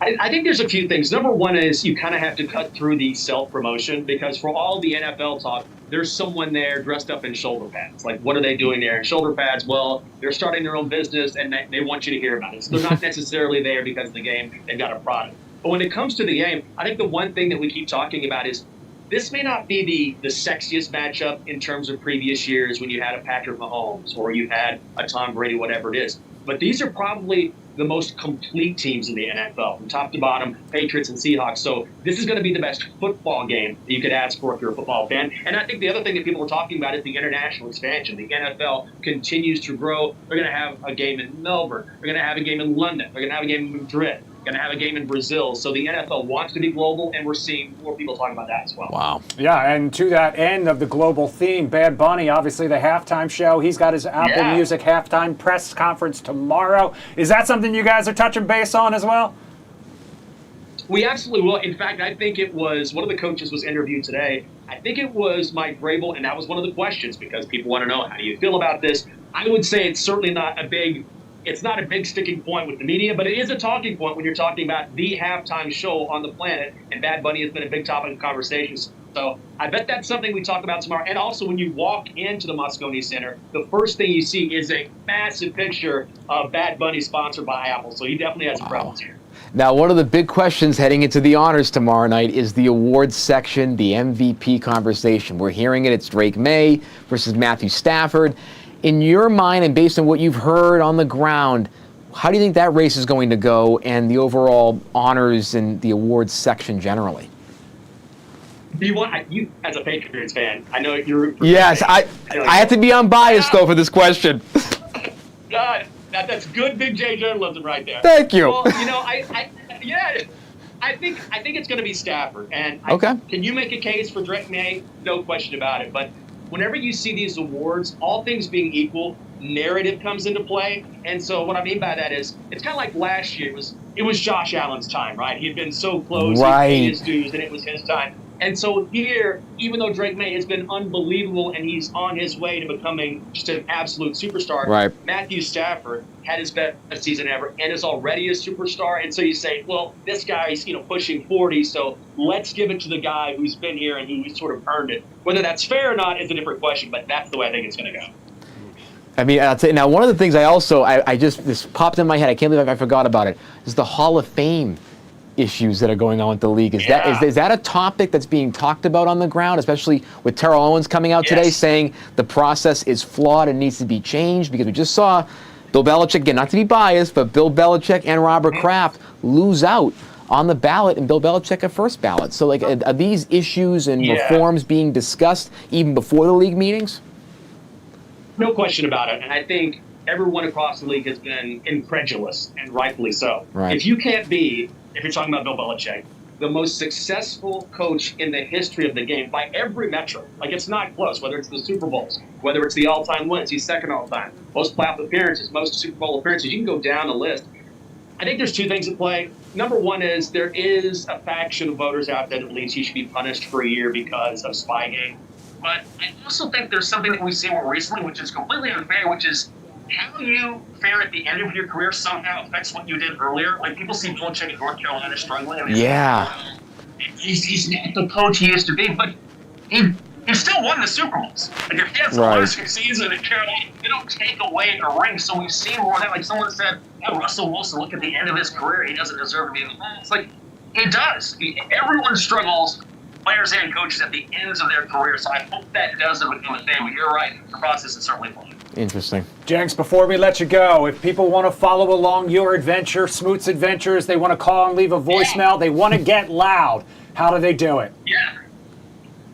I think there's a few things. Number one is you kind of have to cut through the self-promotion because for all the NFL talk, there's someone there dressed up in shoulder pads. Like, what are they doing there in shoulder pads? Well, they're starting their own business, and they want you to hear about it. So they're not necessarily there because of the game. They've got a product. But when it comes to the game, I think the one thing that we keep talking about is this may not be the sexiest matchup in terms of previous years when you had a Patrick Mahomes or you had a Tom Brady, whatever it is. But these are probably the most complete teams in the NFL, from top to bottom, Patriots and Seahawks. So this is going to be the best football game that you could ask for if you're a football fan. And I think the other thing that people are talking about is the international expansion. The NFL continues to grow. They're going to have a game in Melbourne. They're going to have a game in London. They're going to have a game in Madrid. Going to have a game in Brazil. So the NFL wants to be global, and we're seeing more people talking about that as well. Wow. Yeah, and to that end of the global theme, Bad Bunny, obviously the halftime show. He's got his Apple Music halftime press conference tomorrow. Is that something you guys are touching base on as well? We absolutely will. In fact, I think it was one of the coaches was interviewed today. I think it was Mike Vrabel, and that was one of the questions because people want to know, how do you feel about this? I would say it's certainly not a big sticking point with the media, but it is a talking point when you're talking about the halftime show on the planet, and Bad Bunny has been a big topic of conversation. So I bet that's something we talk about tomorrow. And also when you walk into the Moscone Center, the first thing you see is a massive picture of Bad Bunny sponsored by Apple. So he definitely has a presence here. Now, one of the big questions heading into the honors tomorrow night is the awards section, the MVP conversation. We're hearing it. It's Drake May versus Matthew Stafford. In your mind, and based on what you've heard on the ground, how do you think that race is going to go and the overall honors and the awards section generally? Do you want, you as a Patriots fan, I know you're... Yes, I have to be unbiased, though, for this question. God, that's good Big J journalism right there. Thank you. Well, I think it's going to be Stafford. And Okay. Can you make a case for Drake May? No question about it. But whenever you see these awards, all things being equal, narrative comes into play. And so what I mean by that is, it's kind of like last year. It was Josh Allen's time, right? He had been so close. Right. He paid his dues, and it was his time. And so here, even though Drake May has been unbelievable and he's on his way to becoming just an absolute superstar, Right. Matthew Stafford had his best season ever and is already a superstar. And so you say, well, this guy's pushing 40, so let's give it to the guy who's been here and who's sort of earned it. Whether that's fair or not is a different question, but that's the way I think it's going to go. I mean, I'll tell you, now, one of the things this popped in my head, I can't believe I forgot about it, is the Hall of Fame issues that are going on with the league. Is that a topic that's being talked about on the ground, especially with Terrell Owens coming out today saying the process is flawed and needs to be changed? Because we just saw Bill Belichick, again, not to be biased, but Bill Belichick and Robert Kraft lose out on the ballot and Bill Belichick at first ballot. So, like, are these issues and reforms being discussed even before the league meetings? No question about it. And I think everyone across the league has been incredulous, and rightfully so. Right. If you can't be, if you're talking about Bill Belichick, the most successful coach in the history of the game by every metric, like it's not close, whether it's the Super Bowls, whether it's the all-time wins, he's second all-time, most playoff appearances, most Super Bowl appearances, you can go down the list. I think there's two things at play. Number one is there is a faction of voters out there that believes he should be punished for a year because of Spygate. But I also think there's something that we've seen more recently, which is completely unfair, which is how you fare at the end of your career somehow affects what you did earlier. Like, people see Belichick in North Carolina struggling. And he's not the coach he used to be, but he still won the Super Bowls. Like, if he has a losing season in Carolina, they don't take away a ring. So we've seen more of that. Like, someone said, oh, Russell Wilson, look at the end of his career. He doesn't deserve to be in the Bowl. It's like, he does. Everyone struggles, players and coaches, at the ends of their career. So I hope that doesn't become a thing. But you're right. The process is certainly fun. Interesting. Jenks, before we let you go, if people want to follow along your adventure, Smoot's adventures, they want to call and leave a voicemail, they want to get loud, how do they do it? Yeah.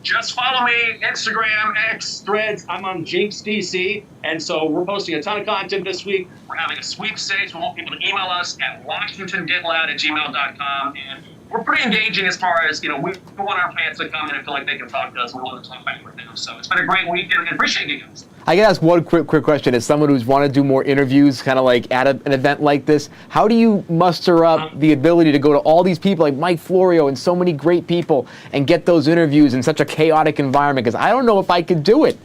Just follow me, Instagram, X, Threads. I'm on Jinx DC. And so we're posting a ton of content this week. We're having a sweepstakes. We want people to email us at washingtongetloud@gmail.com. And we're pretty engaging as far as, we want our fans to come in and feel like they can talk to us. We want to talk back with them. So it's been a great week, and appreciate you guys. I can ask one quick question. As someone who's wanted to do more interviews, kind of like at an event like this, how do you muster up the ability to go to all these people like Mike Florio and so many great people and get those interviews in such a chaotic environment? Because I don't know if I could do it.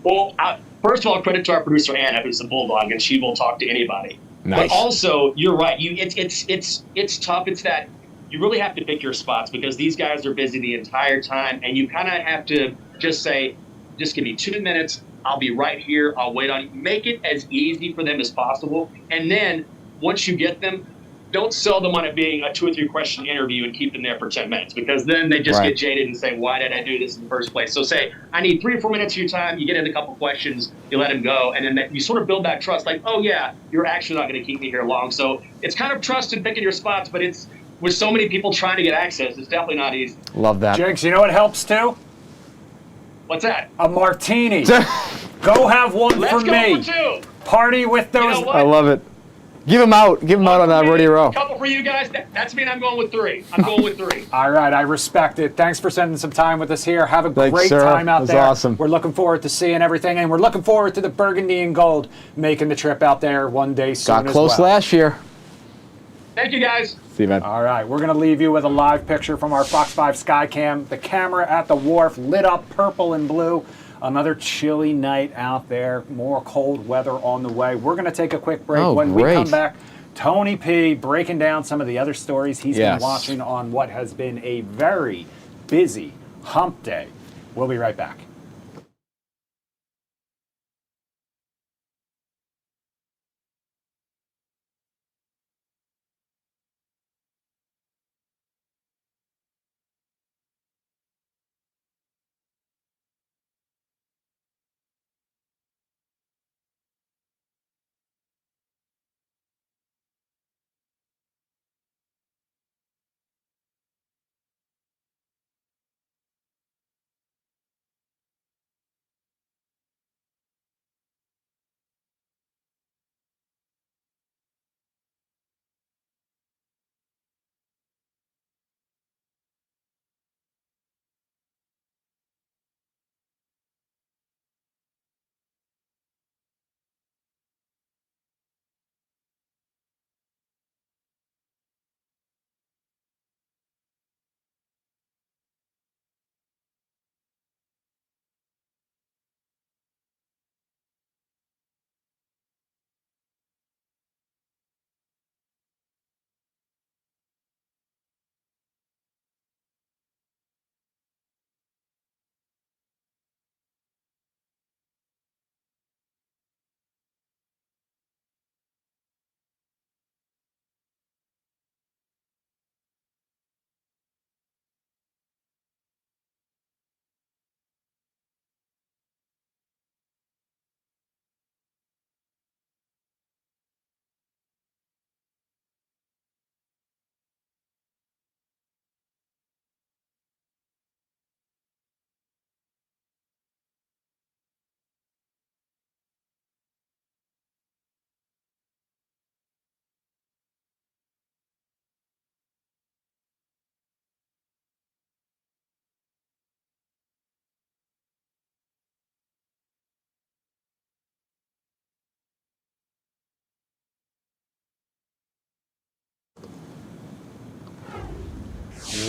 Well, first of all, credit to our producer, Anna, who's a bulldog, and she will talk to anybody. Nice. But also, you're right. It's tough. It's that you really have to pick your spots because these guys are busy the entire time, and you kind of have to just say, just give me 2 minutes. I'll be right here. I'll wait on you. Make it as easy for them as possible. And then once you get them, don't sell them on it being a 2 or 3 question interview and keep them there for 10 minutes because then they just get jaded and say, why did I do this in the first place? So say, I need 3 or 4 minutes of your time. You get in a couple questions, you let them go, and then you sort of build that trust. Like, oh, yeah, you're actually not going to keep me here long. So it's kind of trust in picking your spots, but it's with so many people trying to get access, it's definitely not easy. Love that. Jenks, you know what helps too? What's that? A martini. Go have one for me. Let's go for 2. Party with those. You know what? I love it. Give him out. Give him out on that rodeo row. A couple for you guys. That's mean I'm going with 3. I'm going with 3. All right, I respect it. Thanks for spending some time with us here. Have a great time out there. Awesome. We're looking forward to seeing everything, and we're looking forward to the Burgundy and Gold making the trip out there one day soon. Got close last year. Thank you, guys. See you, man. All right, we're going to leave you with a live picture from our Fox 5 Skycam. The camera at the wharf lit up purple and blue. Another chilly night out there. More cold weather on the way. We're going to take a quick break. When we come back, Tony P breaking down some of the other stories he's been watching on what has been a very busy hump day. We'll be right back.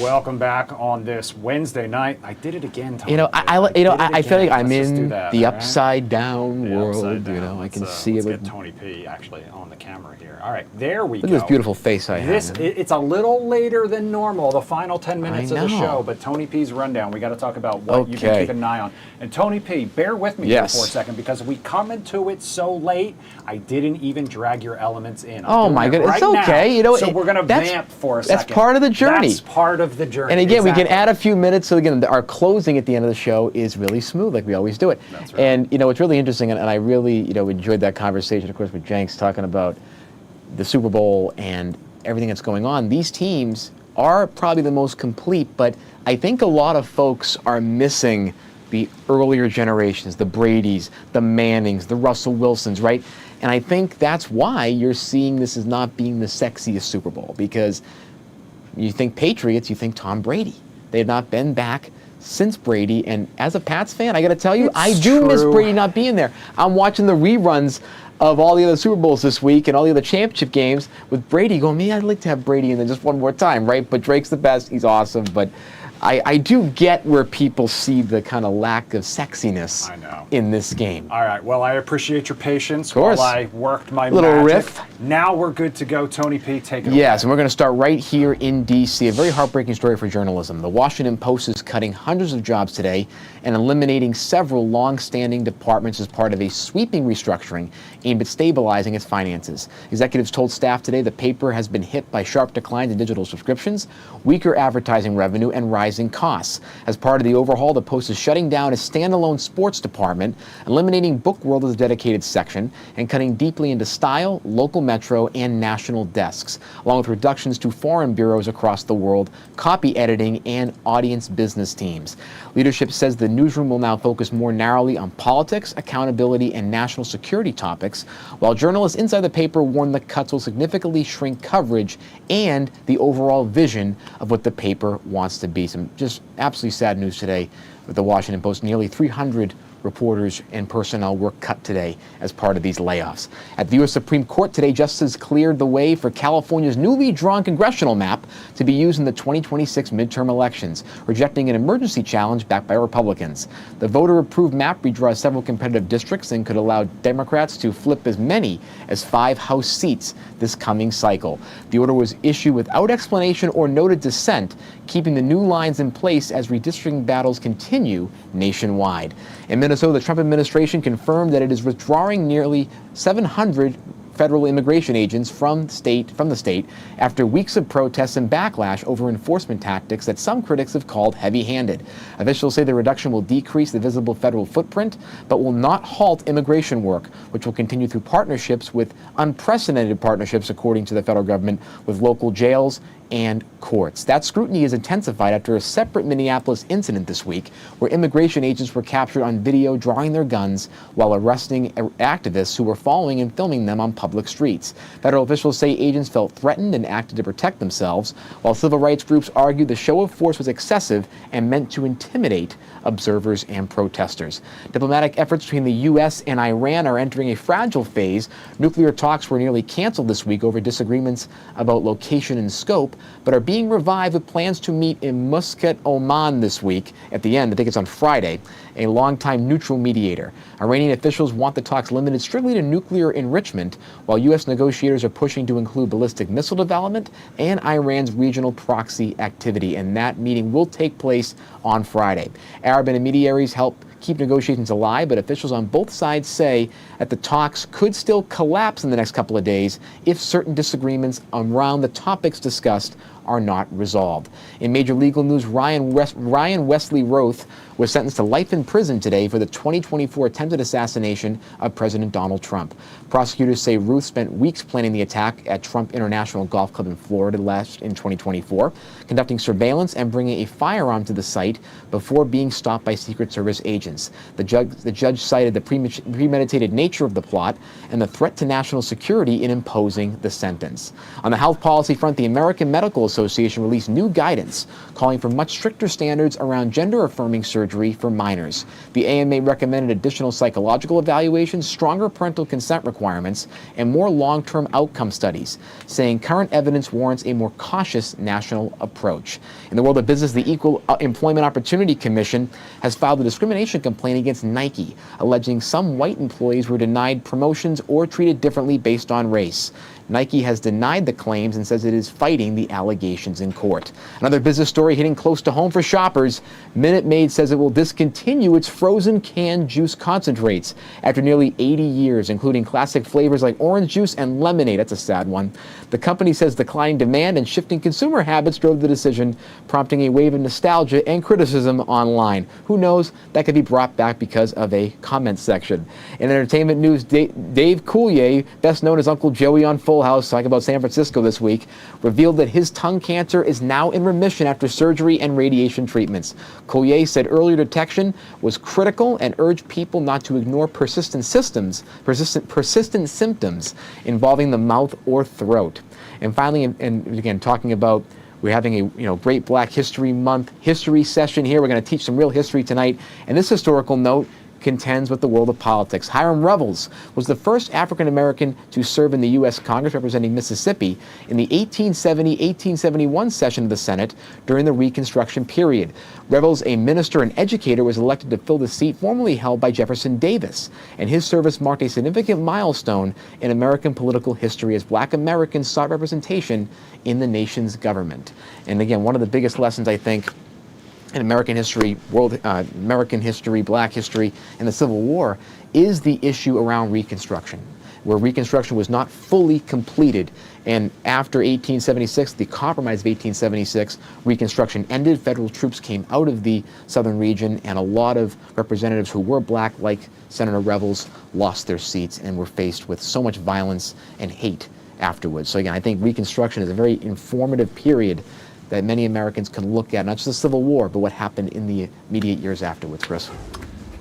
welcome back on this Wednesday night. I did it again, Tony. I feel like I'm Let's just do in that, the all right? upside down The world. upside down. You know, I can Let's, see it. let's get Tony P actually on the camera here. All right, there we Look go. at this beautiful face I This have. it's a little later than normal, the final 10 minutes I of the know. show, but Tony P's rundown, we got to talk about what you can Okay. keep an eye on. And Tony P, bear with me Yes. here for a second because we come into it so late, I didn't even drag your elements in. I'm Oh doing my it goodness, right it's okay. now. You know, so we're going to that's- vamp for a second. that's part of the journey. That's part of the journey. And again, we can exactly. add a few minutes. So again, our closing at the end of the show is really smooth, like we always do it. That's right. And you know, it's really interesting, and I really enjoyed that conversation, of course, with Jenks talking about the Super Bowl and everything that's going on. These teams are probably the most complete, but I think a lot of folks are missing the earlier generations, the Bradys, the Mannings, the Russell Wilsons, right? And I think that's why you're seeing this as not being the sexiest Super Bowl, because you think Patriots, you think Tom Brady. They have not been back since Brady, and as a Pats fan, I got to tell you, I do miss true. Brady not being there. I'm watching the reruns of all the other Super Bowls this week and all the other championship games with Brady going, man, I'd like to have Brady in there just one more time, right? But Drake's the best. He's awesome. But I do get where people see the kind of lack of sexiness I know. in this game. All right. Well, I appreciate your patience Of course. while I worked my Little magic. riff. Now we're good to go. Tony P, take it Yes, away. and we're going to start right here in D.C. A very heartbreaking story for journalism. The Washington Post is cutting hundreds of jobs today and eliminating several long-standing departments as part of a sweeping restructuring aimed at stabilizing its finances. Executives told staff today the paper has been hit by sharp declines in digital subscriptions, weaker advertising revenue, and rising costs. As part of the overhaul, the Post is shutting down a standalone sports department, eliminating Bookworld as a dedicated section, and cutting deeply into style, local metro, and national desks, along with reductions to foreign bureaus across the world, copy editing, and audience business teams. Leadership says the newsroom will now focus more narrowly on politics, accountability, and national security topics, while journalists inside the paper warn the cuts will significantly shrink coverage and the overall vision of what the paper wants to be. Some just absolutely sad news today with the Washington Post. Nearly 300 reporters and personnel were cut today as part of these layoffs. At the U.S. Supreme Court today, justices cleared the way for California's newly drawn congressional map to be used in the 2026 midterm elections, rejecting an emergency challenge backed by Republicans. The voter-approved map redraws several competitive districts and could allow Democrats to flip as many as 5 House seats this coming cycle. The order was issued without explanation or noted dissent, keeping the new lines in place as redistricting battles continue nationwide. In Minnesota, the Trump administration confirmed that it is withdrawing nearly 700 federal immigration agents from the state after weeks of protests and backlash over enforcement tactics that some critics have called heavy-handed. Officials say the reduction will decrease the visible federal footprint, but will not halt immigration work, which will continue through partnerships with unprecedented partnerships, according to the federal government, with local jails and courts. That scrutiny is intensified after a separate Minneapolis incident this week where immigration agents were captured on video drawing their guns while arresting activists who were following and filming them on public streets. Federal officials say agents felt threatened and acted to protect themselves, while civil rights groups argue the show of force was excessive and meant to intimidate observers and protesters. Diplomatic efforts between the U.S. and Iran are entering a fragile phase. Nuclear talks were nearly canceled this week over disagreements about location and scope, but are being revived with plans to meet in Muscat, Oman this week. At the end, I think it's on Friday, a longtime neutral mediator. Iranian officials want the talks limited strictly to nuclear enrichment, while U.S. negotiators are pushing to include ballistic missile development and Iran's regional proxy activity, and that meeting will take place on Friday. Arab intermediaries help keep negotiations alive, but officials on both sides say that the talks could still collapse in the next couple of days if certain disagreements around the topics discussed are not resolved. In major legal news, Ryan Wesley Roth was sentenced to life in prison today for the 2024 attempted assassination of President Donald Trump. Prosecutors say Ruth spent weeks planning the attack at Trump International Golf Club in Florida in 2024, conducting surveillance and bringing a firearm to the site before being stopped by Secret Service agents. The judge cited the premeditated nature of the plot and the threat to national security in imposing the sentence. On the health policy front, the American Medical Association released new guidance calling for much stricter standards around gender-affirming surgery for minors. The AMA recommended additional psychological evaluations, stronger parental consent requirements, and more long-term outcome studies, saying current evidence warrants a more cautious national approach. In the world of business, the Equal Employment Opportunity Commission has filed a discrimination complaint against Nike, alleging some white employees were denied promotions or treated differently based on race. Nike has denied the claims and says it is fighting the allegations in court. Another business story hitting close to home for shoppers. Minute Maid says it will discontinue its frozen canned juice concentrates after nearly 80 years, including classic flavors like orange juice and lemonade. That's a sad one. The company says declining demand and shifting consumer habits drove the decision, prompting a wave of nostalgia and criticism online. Who knows? That could be brought back because of a comment section. In entertainment news, Dave Coulier, best known as Uncle Joey on Full House, talking about San Francisco this week, revealed that his tongue cancer is now in remission after surgery and radiation treatments. Coulier said earlier detection was critical and urged people not to ignore persistent symptoms involving the mouth or throat. And finally, and again, talking about, we're having a great Black History Month history session here. We're going to teach some real history tonight. And this historical note contends with the world of politics. Hiram Revels was the first African-American to serve in the U.S. Congress representing Mississippi in the 1870-1871 session of the Senate during the Reconstruction period. Revels, a minister and educator, was elected to fill the seat formerly held by Jefferson Davis, and his service marked a significant milestone in American political history as Black Americans sought representation in the nation's government. And again, one of the biggest lessons, I think, in American history, American history, Black history, and the Civil War is the issue around Reconstruction, where Reconstruction was not fully completed. And after 1876, the Compromise of 1876, Reconstruction ended. Federal troops came out of the southern region, and a lot of representatives who were Black, like Senator Revels, lost their seats and were faced with so much violence and hate afterwards. So again, I think Reconstruction is a very informative period that many Americans can look at, not just the Civil War, but what happened in the immediate years afterwards, Chris.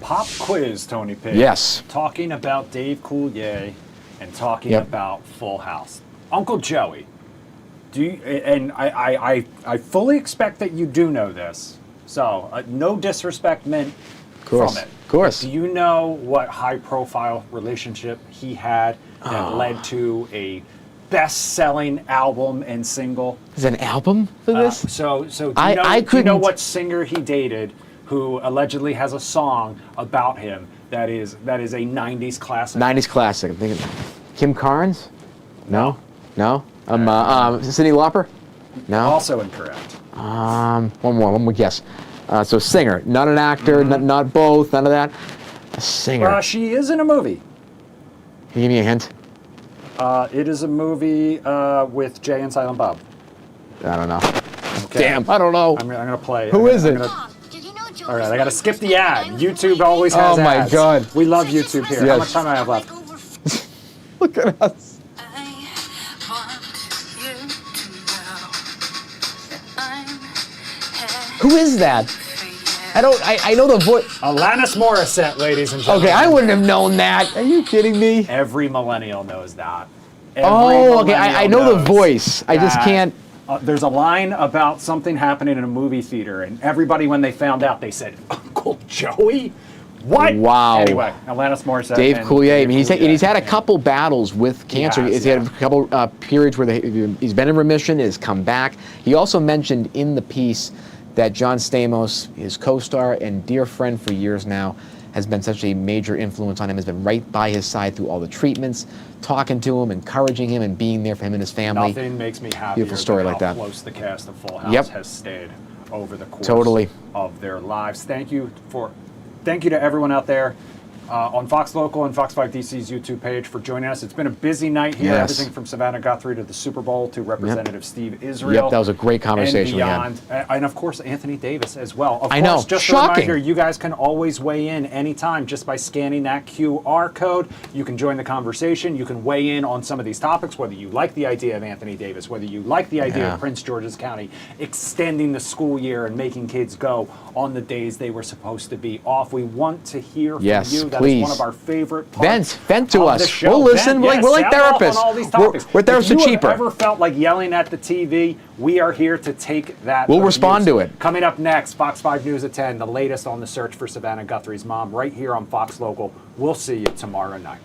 Pop quiz, Tony P. Yes. Talking about Dave Coulier and talking about Full House. Uncle Joey, do you, and I fully expect that you do know this, so no disrespect meant from it. Of course. Do you know what high-profile relationship he had that led to a best-selling album and single? Is it an album for this? So do you know what singer he dated who allegedly has a song about him that is a 90s classic? 90s classic. I'm thinking Kim Carnes? No? Cyndi Lauper? No? Also incorrect. One more guess. So singer, not an actor, not both, none of that. A singer. She is in a movie. Can you give me a hint? It is a movie with Jay and Silent Bob. I don't know. Okay. Damn, I don't know. I'm gonna play. Who is it? All right, I gotta skip the ad. YouTube always has Oh my ads. God. We love YouTube here. Yes. How much time do I have left? Look at us. Who is that? I know the voice. Alanis Morissette, ladies and gentlemen. Okay, I wouldn't have known that. Are you kidding me? Every millennial knows that. Okay, I know the voice. I just can't. There's a line about something happening in a movie theater, and everybody, when they found out, they said, Uncle Joey? What? Wow. Anyway, Alanis Morissette. Dave Coulier. I mean, Coulier. he's had a couple battles with cancer. He's had a couple periods where he's been in remission, has come back. He also mentioned in the piece that John Stamos, his co-star and dear friend for years now, has been such a major influence on him, has been right by his side through all the treatments, talking to him, encouraging him, and being there for him and his family. Nothing makes me happier Beautiful story than like how that. close the cast of Full House has stayed over the course of their lives. Thank you to everyone out there on Fox Local and Fox 5 DC's YouTube page for joining us. It's been a busy night here. Yes. Everything from Savannah Guthrie to the Super Bowl to Representative Steve Israel. Yep, that was a great conversation and beyond. And of course, Anthony Davis as well. Of I course, know. just Shocking. a reminder, you guys can always weigh in anytime just by scanning that QR code. You can join the conversation. You can weigh in on some of these topics, whether you like the idea of Anthony Davis, whether you like the idea of Prince George's County extending the school year and making kids go on the days they were supposed to be off. We want to hear from you. That is Please. one of our favorite parts. Vent to of us. the show. We'll listen. Vent, We're like sound off therapists. on all these We're topics. therapists If you are cheaper. have ever felt like yelling at the TV, we are here to take that. We'll abuse. respond to it. Coming up next, Fox 5 News at 10, the latest on the search for Savannah Guthrie's mom, right here on Fox Local. We'll see you tomorrow night.